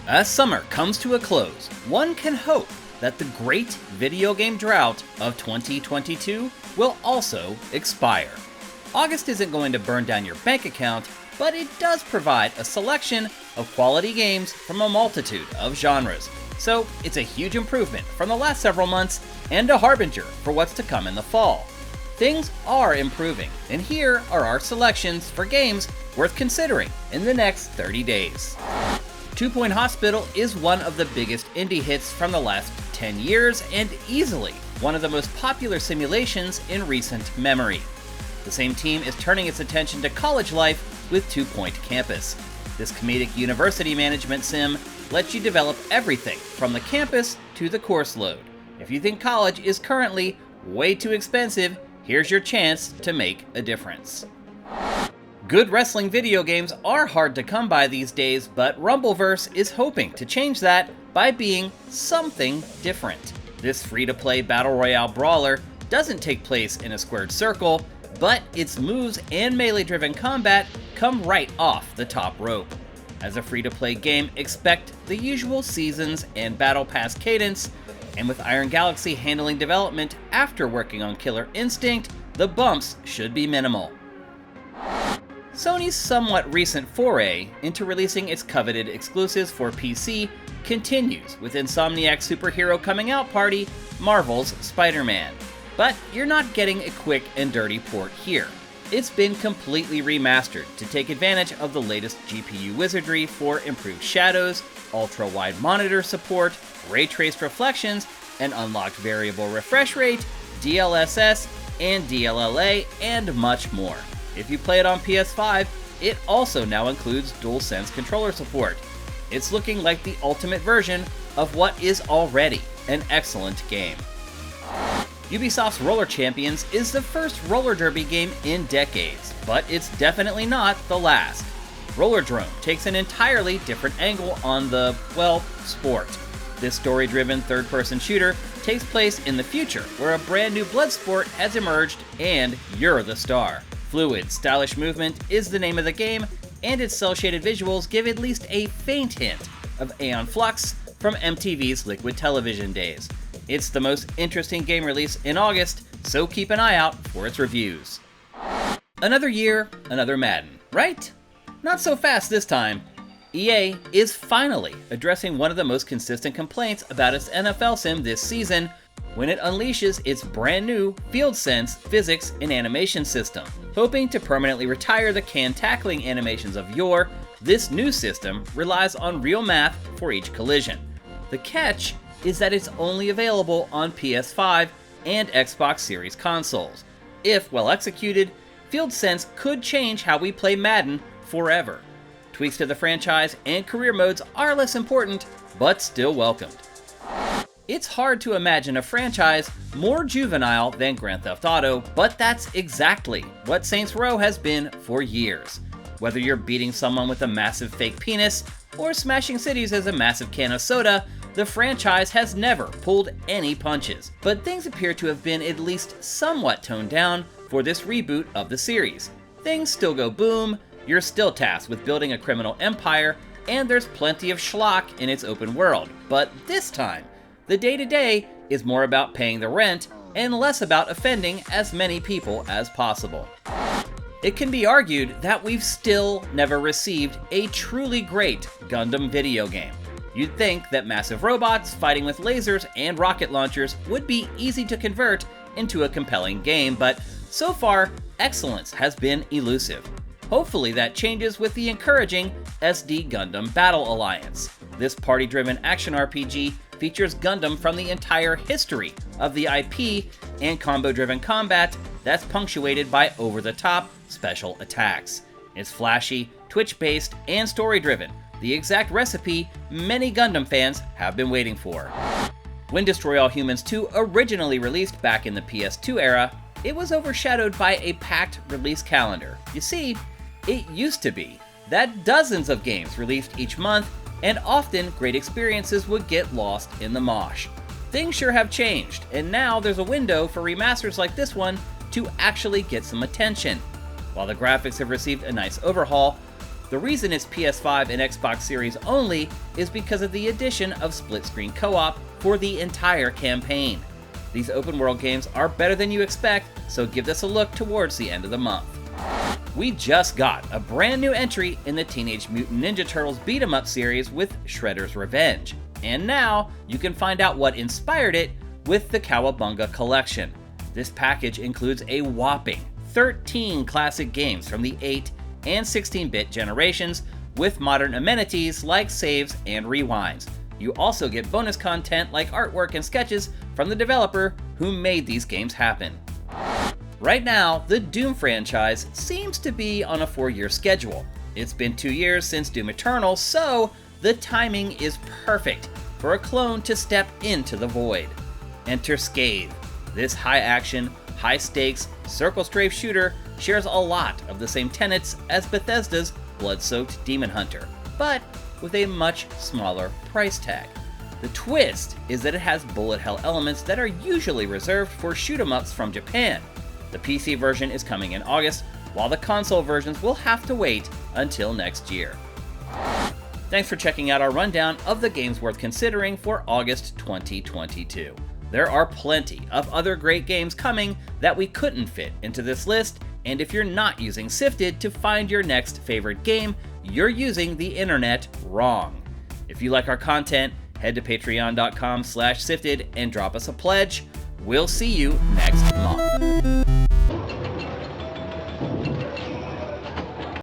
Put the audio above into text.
As summer comes to a close, one can hope that the great video game drought of 2022 will also expire. August isn't going to burn down your bank account, but it does provide a selection of quality games from a multitude of genres. So it's a huge improvement from the last several months and a harbinger for what's to come in the fall. Things are improving, and here are our selections for games worth considering in the next 30 days. 2 Point Hospital is one of the biggest indie hits from the last 10 years and easily one of the most popular simulations in recent memory. The same team is turning its attention to college life with 2 Point Campus. This comedic university management sim lets you develop everything from the campus to the course load. If you think college is currently way too expensive, here's your chance to make a difference. Good wrestling video games are hard to come by these days, but Rumbleverse is hoping to change that by being something different. This free-to-play battle royale brawler doesn't take place in a squared circle, but its moves and melee-driven combat come right off the top rope. As a free-to-play game, expect the usual seasons and battle pass cadence, and with Iron Galaxy handling development after working on Killer Instinct, the bumps should be minimal. Sony's somewhat recent foray into releasing its coveted exclusives for PC continues with Insomniac's superhero coming out party, Marvel's Spider-Man. But you're not getting a quick and dirty port here. It's been completely remastered to take advantage of the latest GPU wizardry for improved shadows, ultra-wide monitor support, ray-traced reflections, an unlocked variable refresh rate, DLSS, and DLLA, and much more. If you play it on PS5, it also now includes DualSense controller support. It's looking like the ultimate version of what is already an excellent game. Ubisoft's Roller Champions is the first roller derby game in decades, but it's definitely not the last. Rollerdrome takes an entirely different angle on the, well, sport. This story-driven third-person shooter takes place in the future, where a brand new blood sport has emerged and you're the star. Fluid, stylish movement is the name of the game, and its cel-shaded visuals give at least a faint hint of Aeon Flux from MTV's Liquid Television days. It's the most interesting game release in August, so keep an eye out for its reviews. Another year, another Madden, right? Not so fast this time. EA is finally addressing one of the most consistent complaints about its NFL sim this season when it unleashes its brand new FieldSense physics and animation system. Hoping to permanently retire the can-tackling animations of yore, this new system relies on real math for each collision. The catch is that it's only available on PS5 and Xbox Series consoles. If well executed, FieldSense could change how we play Madden forever. Tweaks to the franchise and career modes are less important, but still welcomed. It's hard to imagine a franchise more juvenile than Grand Theft Auto, but that's exactly what Saints Row has been for years. Whether you're beating someone with a massive fake penis or smashing cities as a massive can of soda, the franchise has never pulled any punches. But things appear to have been at least somewhat toned down for this reboot of the series. Things still go boom, you're still tasked with building a criminal empire, and there's plenty of schlock in its open world. But this time, the day-to-day is more about paying the rent and less about offending as many people as possible. It can be argued that we've still never received a truly great Gundam video game. You'd think that massive robots fighting with lasers and rocket launchers would be easy to convert into a compelling game, but so far, excellence has been elusive. Hopefully that changes with the encouraging SD Gundam Battle Alliance. This party-driven action RPG features Gundam from the entire history of the IP and combo-driven combat that's punctuated by over-the-top special attacks. It's flashy, twitch-based, and story-driven, the exact recipe many Gundam fans have been waiting for. When Destroy All Humans 2 originally released back in the PS2 era, it was overshadowed by a packed release calendar. You see, it used to be that dozens of games released each month, and often great experiences would get lost in the mosh. things sure have changed, and now there's a window for remasters like this one to actually get some attention. While the graphics have received a nice overhaul, the reason it's PS5 and Xbox Series only is because of the addition of split-screen co-op for the entire campaign. These open-world games are better than you expect, so give this a look towards the end of the month. We just got a brand new entry in the Teenage Mutant Ninja Turtles beat-em-up series with Shredder's Revenge, and now you can find out what inspired it with the Cowabunga collection. This package includes a whopping 13 classic games from the 8 and 16-bit generations with modern amenities like saves and rewinds. You also get bonus content like artwork and sketches from the developer who made these games happen. Right now, the Doom franchise seems to be on a 4-year schedule. It's been 2 years since Doom Eternal, so the timing is perfect for a clone to step into the void. Enter Scave. This high-action, high-stakes, circle-strafe shooter shares a lot of the same tenets as Bethesda's blood-soaked Demon Hunter, but with a much smaller price tag. The twist is that it has bullet hell elements that are usually reserved for shoot-em-ups from Japan. The PC version is coming in August, while the console versions will have to wait until next year. Thanks for checking out our rundown of the games worth considering for August 2022. There are plenty of other great games coming that we couldn't fit into this list, and if you're not using Sifted to find your next favorite game, you're using the internet wrong. If you like our content, head to patreon.com/sifted and drop us a pledge. We'll see you next month.